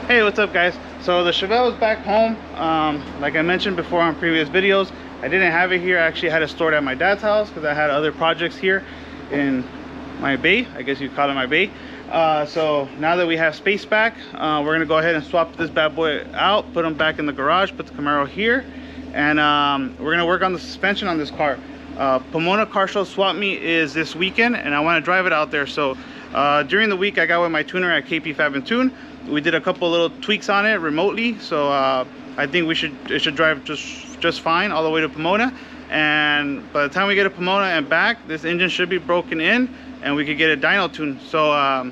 Hey, what's up guys? So the Chevelle is back home. Like I mentioned before on previous videos, I didn't have it here. I actually had it stored at my dad's house because I had other projects here in my bay. I guess you'd call it my bay. So now that we have space back, we're gonna go ahead and swap this bad boy out, put them back in the garage, put the Camaro here, and we're gonna work on the suspension on this car. Pomona Car Show Swap Meet is this weekend and I want to drive it out there. So during the week I got with my tuner at KP Fab and Tune. We did a couple little tweaks on it remotely, so I think it should drive just fine all the way to Pomona. And by the time we get to Pomona and back, this engine should be broken in and we could get a dyno tune. So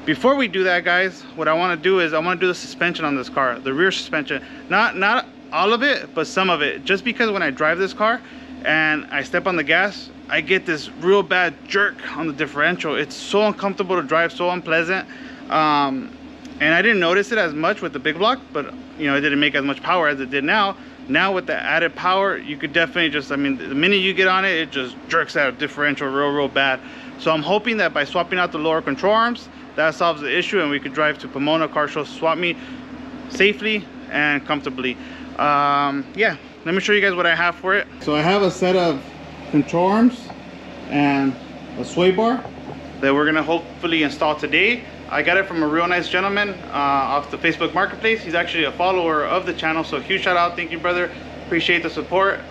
before we do that guys, what I want to do is I want to do the suspension on this car, the rear suspension, not all of it but some of it, just because when I drive this car and I step on the gas, I get this real bad jerk on the differential. It's so uncomfortable to drive, so unpleasant. And I didn't notice it as much with the big block, but you know, it didn't make as much power as it did now. Now with the added power, you could definitely just, I mean, the minute you get on it, it just jerks out differential real bad. So I'm hoping that by swapping out the lower control arms, that solves the issue and we could drive to Pomona Car Show Swap Meet safely and comfortably. Yeah, let me show you guys what I have for it. So I have a set of control arms and a sway bar that we're gonna hopefully install today. I got it from a real nice gentleman off the Facebook Marketplace. He's actually a follower of the channel, so huge shout out. Thank you, brother. Appreciate the support.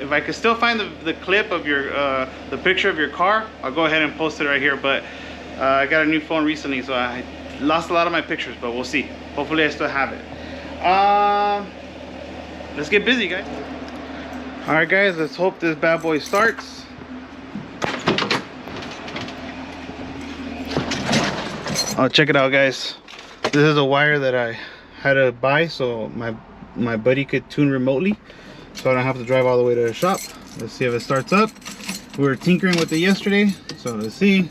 If I could still find the clip of your the picture of your car, I'll go ahead and post it right here. But I got a new phone recently, so I lost a lot of my pictures, but we'll see. Hopefully I still have it. Let's get busy, guys. All right guys, let's hope this bad boy starts. Oh, check it out guys, this is a wire that I had to buy so my buddy could tune remotely, so I don't have to drive all the way to the shop. Let's see if it starts up. We were tinkering with it yesterday, so let's see.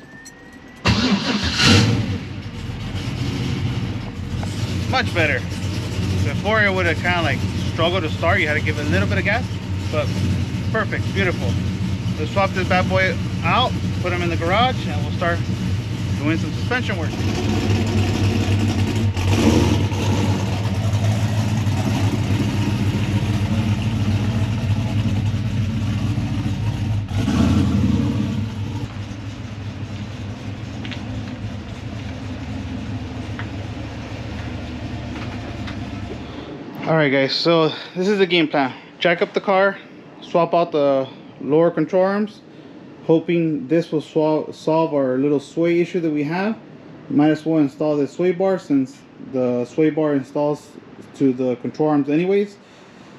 Much better. Before it would have kind of like struggled to start. You had to give it a little bit of gas, but perfect, beautiful. Let's swap this bad boy out, put them in the garage, and we'll start doing some suspension work. All right guys, so this is the game plan. Jack up the car, swap out the lower control arms, hoping this will solve our little sway issue that we have. Might as well install the sway bar since the sway bar installs to the control arms anyways.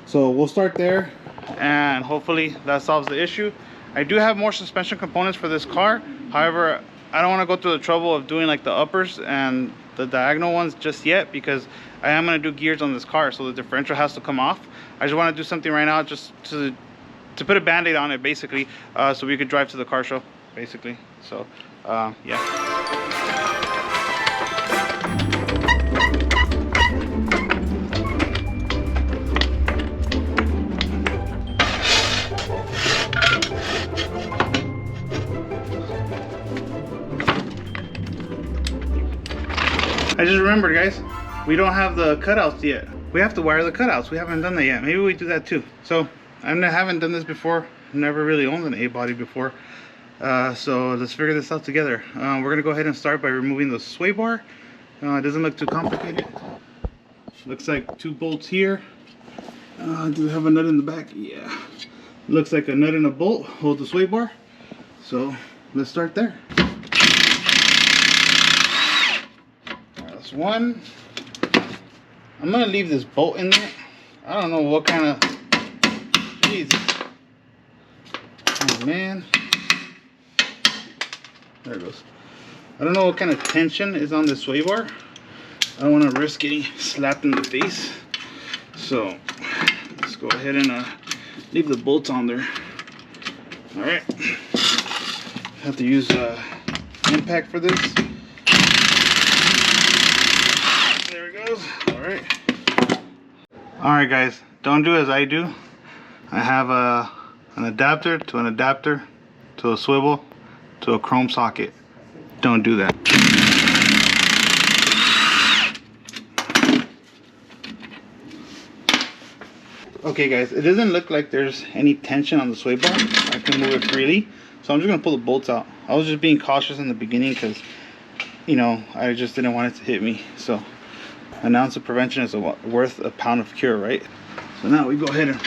So we'll start there and hopefully that solves the issue. I do have more suspension components for this car. However, I don't want to go through the trouble of doing like the uppers and the diagonal ones just yet, because I am going to do gears on this car, so the differential has to come off. I just want to do something right now just to put a band-aid on it basically, so we could drive to the car show basically. So yeah. I just remembered guys, we don't have the cutouts yet. We have to wire the cutouts. We haven't done that yet. Maybe we do that too. So I haven't done this before. Never really owned an A-body before. So let's figure this out together. We're gonna go ahead and start by removing the sway bar. It doesn't look too complicated. Looks like 2 bolts here. Do we have a nut in the back? Yeah. Looks like a nut and a bolt hold the sway bar. So let's start there. That's one. I'm gonna leave this bolt in there. I don't know what kind of, Jesus. Oh man. There it goes. I don't know what kind of tension is on the sway bar. I don't want to risk getting slapped in the face. So let's go ahead and leave the bolts on there. Alright. Have to use impact for this. There it goes. Alright. Alright guys, don't do as I do. I have an adapter to a swivel to a chrome socket. Don't do that. Okay guys, it doesn't look like there's any tension on the sway bar. I can move it freely. So I'm just gonna pull the bolts out. I was just being cautious in the beginning because, you know, I just didn't want it to hit me. So an ounce of prevention is worth a pound of cure, right? So now we go ahead and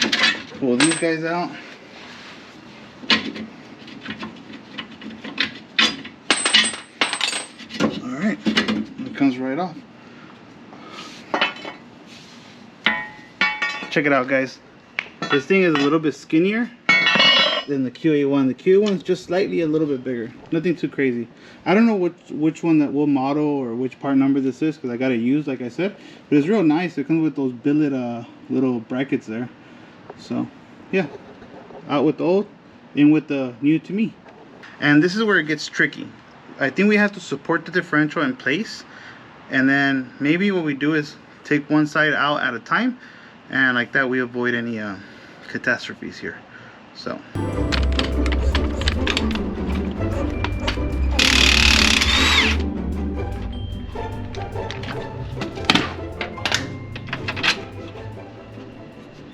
pull these guys out. All right, it comes right off. Check it out, guys. This thing is a little bit skinnier than the QA1. The QA1 is just slightly a little bit bigger. Nothing too crazy. I don't know which one that will model or which part number this is because I got it used, like I said. But it's real nice. It comes with those billet little brackets there. So yeah, out with the old, in with the new to me. And this is where it gets tricky. I think we have to support the differential in place, and then maybe what we do is take one side out at a time, and like that we avoid any catastrophes here. So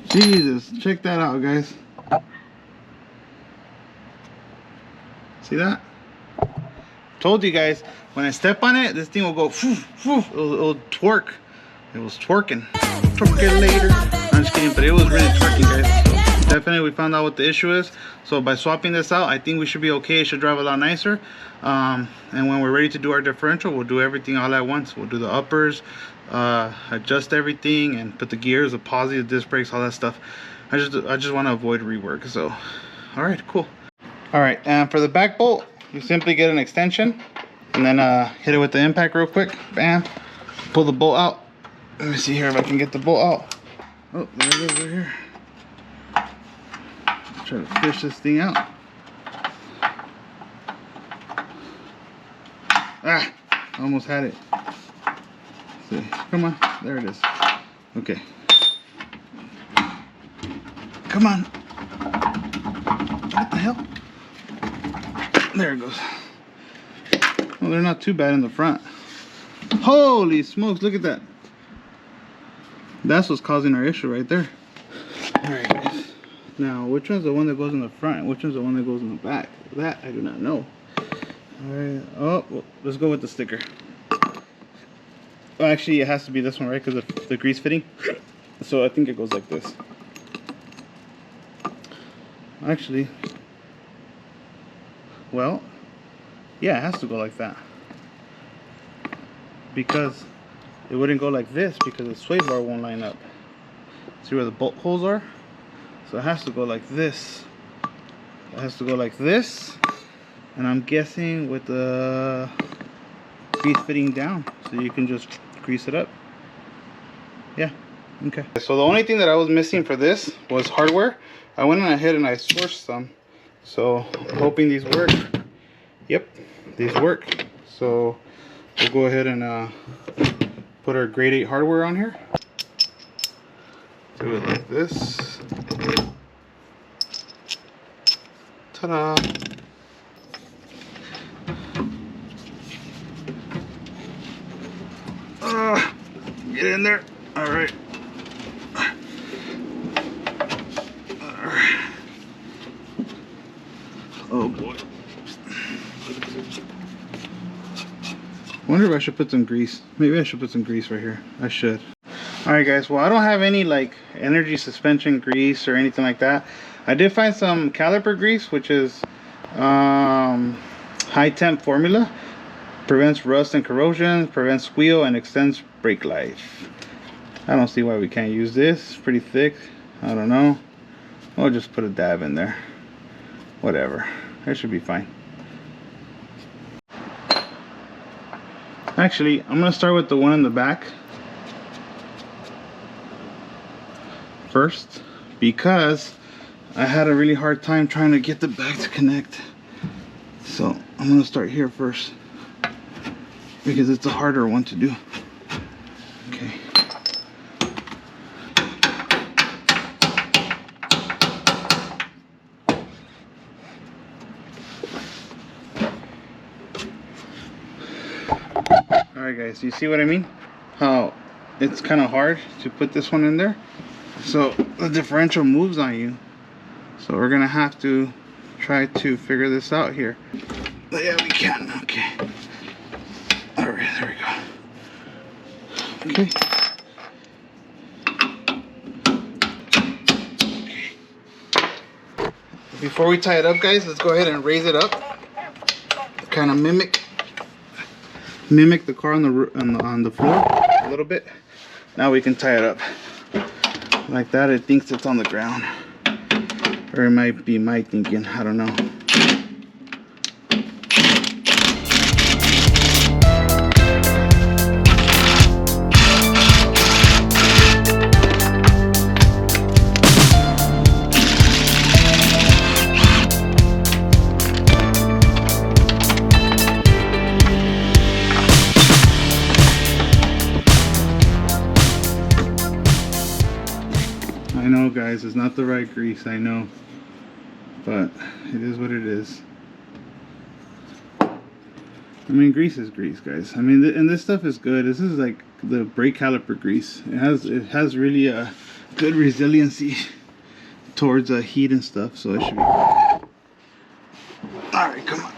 Jesus, check that out, guys. See that? Told you guys, when I step on it, this thing will go it'll twerk. It was twerking. Twerking later. I'm just kidding, but it was really twerking, guys. So definitely we found out what the issue is. So by swapping this out, I think we should be okay. It should drive a lot nicer. And when we're ready to do our differential, we'll do everything all at once. We'll do the uppers, adjust everything, and put the gears, the positive disc brakes, all that stuff. I just want to avoid rework. So all right, cool. All right, and for the back bolt, you simply get an extension and then hit it with the impact real quick. Bam. Pull the bolt out. Let me see here if I can get the bolt out. Oh, there it is right here. Try to fish this thing out. Ah, almost had it. Let's see. Come on, there it is. Okay. Come on. What the hell? There it goes. Well, they're not too bad in the front. Holy smokes, look at that. That's what's causing our issue right there. Alright guys. Now, which one's the one that goes in the front and which one's the one that goes in the back? That I do not know. Alright. Oh, well, let's go with the sticker. Well, actually, it has to be this one, right? Because of the grease fitting. So I think it goes like this. Actually, well, yeah, it has to go like that. Because it wouldn't go like this because the sway bar won't line up. See where the bolt holes are? So it has to go like this. It has to go like this. And I'm guessing with the grease fitting down. So you can just grease it up. Yeah, okay. So the only thing that I was missing for this was hardware. I went ahead and I sourced some. So I'm hoping these work. Yep, these work. So we'll go ahead and put our grade 8 hardware on here. Do it like this. Ta-da! Get in there. All right. Oh boy. Wonder if I should put some grease. Maybe I should put some grease right here. I should. Alright guys, well I don't have any like energy suspension grease or anything like that. I did find some caliper grease, which is high temp formula. Prevents rust and corrosion, prevents squeal, and extends brake life. I don't see why we can't use this. It's pretty thick. I don't know. I'll just put a dab in there. Whatever. That should be fine. Actually, I'm going to start with the one in the back first, because I had a really hard time trying to get the back to connect. So I'm going to start here first, because it's a harder one to do. Okay. Alright guys, you see what I mean? How it's kind of hard to put this one in there. So the differential moves on you. So we're gonna have to try to figure this out here. But yeah, we can. Okay. All right, there we go. Okay. Before we tie it up, guys, let's go ahead and raise it up. Kind of mimic the car on the floor a little bit. Now we can tie it up like that. It thinks it's on the ground, or it might be my thinking. I don't know. I know, guys, it's not the right grease, I know, but it is what it is. I mean, grease is grease, guys. I mean, and this stuff is good. This is like the brake caliper grease. It has really a good resiliency towards heat and stuff, so it should be good. All right, come on.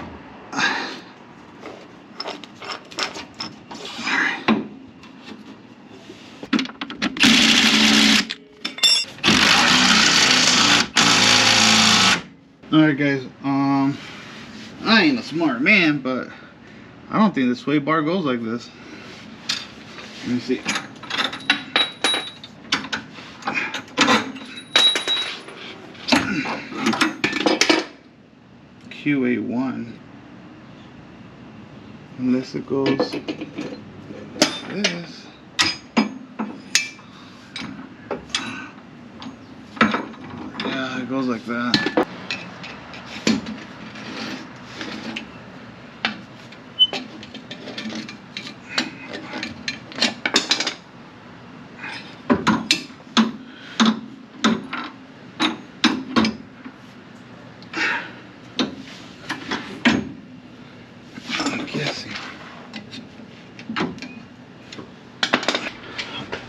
Alright, guys, I ain't a smart man, but I don't think the sway bar goes like this. Let me see. QA1. Unless it goes like this. Yeah, it goes like that.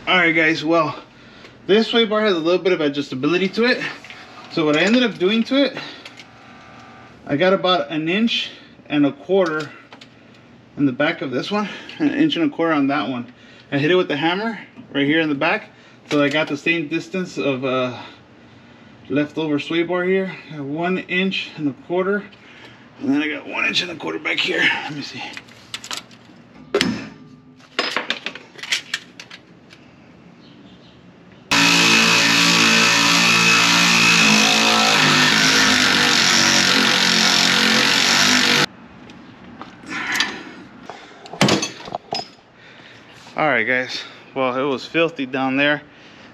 Alright, guys, well, this sway bar has a little bit of adjustability to it. So what I ended up doing to it, I got about 1.25 inches in the back of this one, 1.25 inches on that one. I hit it with the hammer right here in the back, so I got the same distance of leftover sway bar here. 1.25 inches, and then I got 1.25 inches back here. Let me see. Alright, guys, well, it was filthy down there.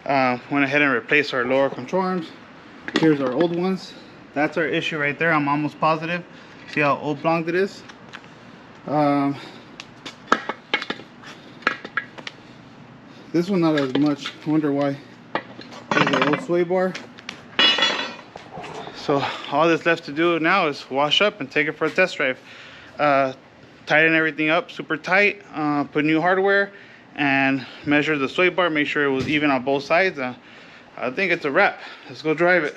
Went ahead and replaced our lower control arms. Here's our old ones. That's our issue right there, I'm almost positive. See how oblong it is? This one not as much. I wonder why. There's the old sway bar. So all that's left to do now is wash up and take it for a test drive. Tighten everything up super tight, put new hardware, and measure the sway bar, make sure it was even on both sides. I think it's a wrap. Let's go drive it.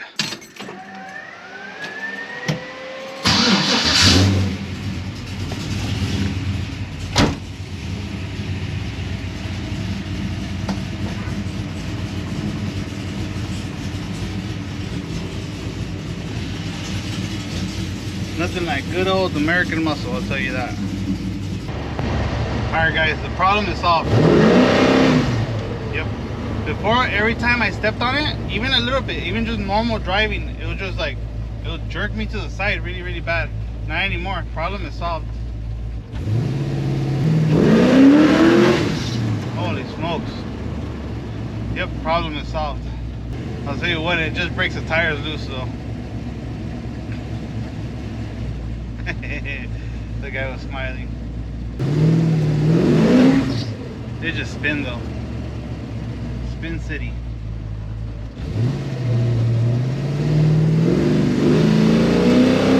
Nothing like good old American muscle, I'll tell you that. Alright, guys, the problem is solved. Yep. Before, every time I stepped on it, even a little bit, even just normal driving, it was just like, it would jerk me to the side really, really bad. Not anymore. Problem is solved. Holy smokes. Yep, problem is solved. I'll tell you what, it just breaks the tires loose though. The guy was smiling. They just spin though. Spin City.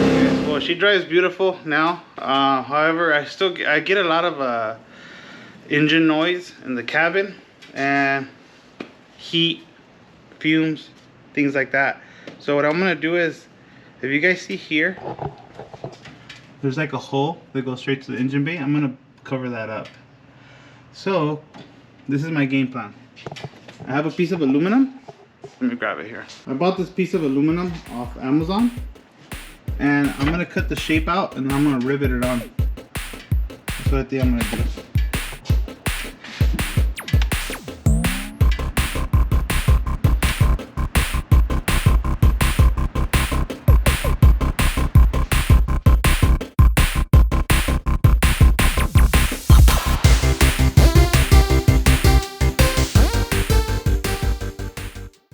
Okay, well, she drives beautiful now. However, I get a lot of engine noise in the cabin and heat fumes, things like that. So what I'm gonna do is, if you guys see here, there's like a hole that goes straight to the engine bay. I'm gonna cover that up. So this is my game plan. I have a piece of aluminum. Let me grab it here. I bought this piece of aluminum off Amazon, and I'm gonna cut the shape out and I'm gonna rivet it on. That's what I think I'm gonna do.